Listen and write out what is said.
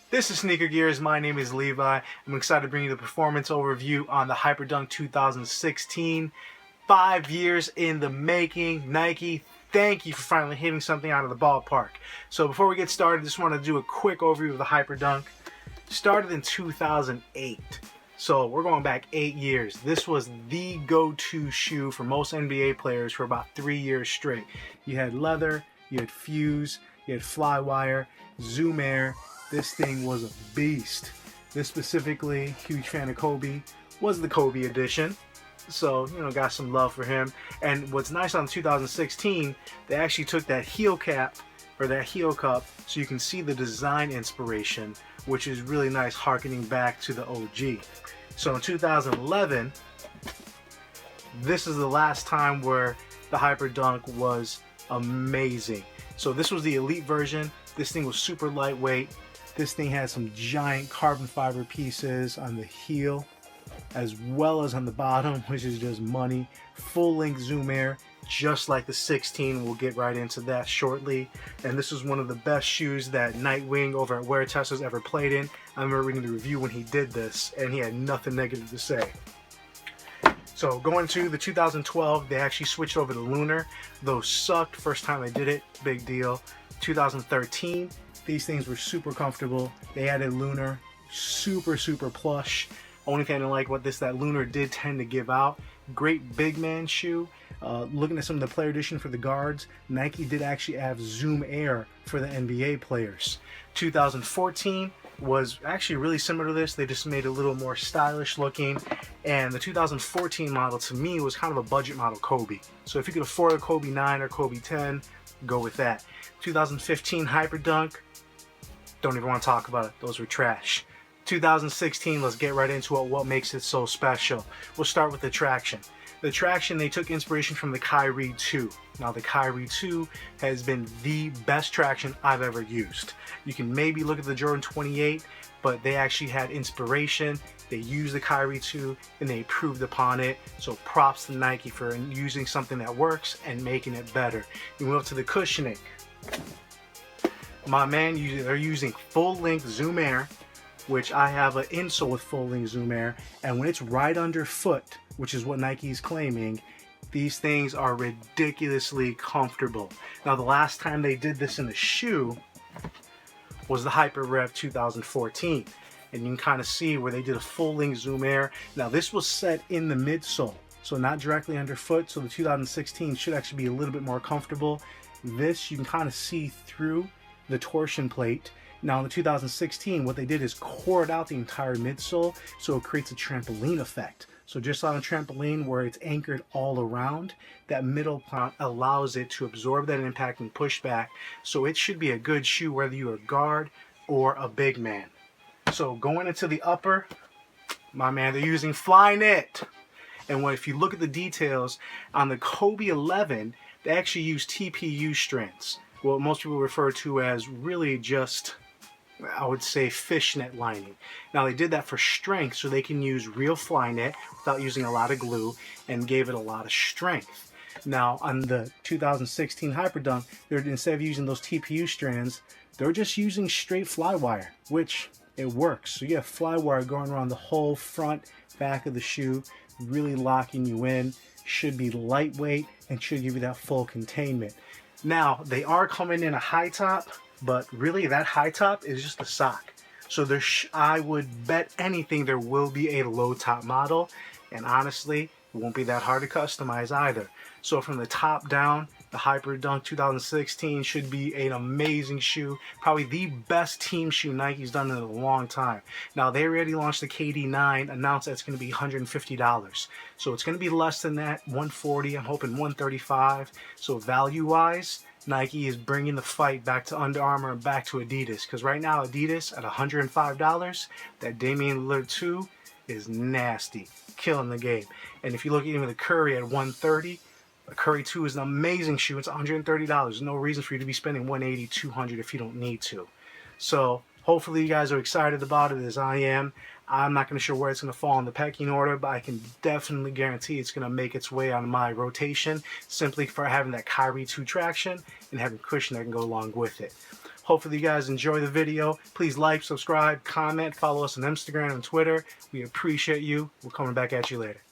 This is Sneaker Gears. My name is Levi. I'm excited to bring you the performance overview on the Hyperdunk 2016. 5 years in the making. Nike, thank you for finally hitting something out of the ballpark. So before we get started, just want to do a quick overview of the Hyperdunk. Started in 2008. So we're going back 8 years. This was the go-to shoe for most NBA players for about 3 years straight. You had leather, you had fuse, you had flywire, zoom air. This thing was a beast. This specifically, huge fan of Kobe, was the Kobe edition. So, got some love for him. And what's nice on 2016, they actually took that heel cap, or that heel cup, so you can see the design inspiration, which is really nice, harkening back to the OG. So in 2011, this is the last time where the Hyperdunk was amazing. So this was the elite version. This thing was super lightweight. This thing had some giant carbon fiber pieces on the heel as well as on the bottom, which is just money. Full length zoom air, just like the 16. We'll get right into that shortly. And this was one of the best shoes that Nightwing over at Wear Test has ever played in. I remember reading the review when he did this, and he had nothing negative to say. So going to the 2012, they actually switched over to Lunar. Those sucked first time they did it, big deal. 2013, these things were super comfortable. They added Lunar, super plush. Only thing I didn't like what that Lunar did tend to give out. Great big man shoe. Looking at some of the player edition for the guards, Nike did actually have zoom air for the NBA players. 2014 was actually really similar to this. They just made it a little more stylish looking. And the 2014 model to me was kind of a budget model Kobe. So if you could afford a Kobe 9 or Kobe 10, go with that. 2015 Hyperdunk, don't even want to talk about it. Those were trash. 2016, let's get right into it. What makes it so special? We'll start with the traction. The traction, they took inspiration from the Kyrie 2. Now the Kyrie 2 has been the best traction I've ever used. You can maybe look at the Jordan 28, but they actually had inspiration. They used the Kyrie 2 and they improved upon it. So props to Nike for using something that works and making it better. You move to the cushioning. My man, they're using full-length zoom air, which I have an insole with full-length zoom air, and when it's right underfoot, which is what Nike's claiming, these things are ridiculously comfortable. Now the last time they did this in a shoe was the Hyper Rev 2014, and you can kind of see where they did a full-length zoom air. Now this was set in the midsole, so not directly underfoot, so the 2016 should actually be a little bit more comfortable. This, you can kind of see through the torsion plate. Now in the 2016, what they did is cored out the entire midsole, so it creates a trampoline effect. So just on a trampoline where it's anchored all around, that middle part allows it to absorb that impact and push back. So it should be a good shoe whether you're a guard or a big man. So going into the upper, my man, they're using Flyknit. And if you look at the details, on the Kobe 11, they actually use TPU strands. What most people refer to as really just, I would say, fishnet lining. Now they did that for strength so they can use real Flyknit without using a lot of glue, and gave it a lot of strength. Now on the 2016 Hyperdunk, instead of using those TPU strands, they're just using straight flywire, which it works. So you have flywire going around the whole front, back of the shoe, really locking you in. Should be lightweight and should give you that full containment. Now they are coming in a high top, but really that high top is just a sock. So I would bet anything there will be a low top model, and honestly it won't be that hard to customize either. So from the top down, the Hyperdunk 2016 should be an amazing shoe, probably the best team shoe Nike's done in a long time. Now they already launched the KD9, announced that it's going to be $150, so it's going to be less than that, $140. I'm hoping $135. So value wise, Nike is bringing the fight back to Under Armour and back to Adidas, because right now Adidas at $105, that Damian Lillard 2 is nasty, killing the game. And if you look at even the Curry at $130, the Curry 2 is an amazing shoe. It's $130. There's no reason for you to be spending $180, $200 if you don't need to. So hopefully you guys are excited about it as I am. I'm not going to sure where it's going to fall in the pecking order, but I can definitely guarantee it's going to make its way on my rotation simply for having that Kyrie 2 traction and having cushion that can go along with it. Hopefully you guys enjoy the video. Please like, subscribe, comment, follow us on Instagram and Twitter. We appreciate you. We're coming back at you later.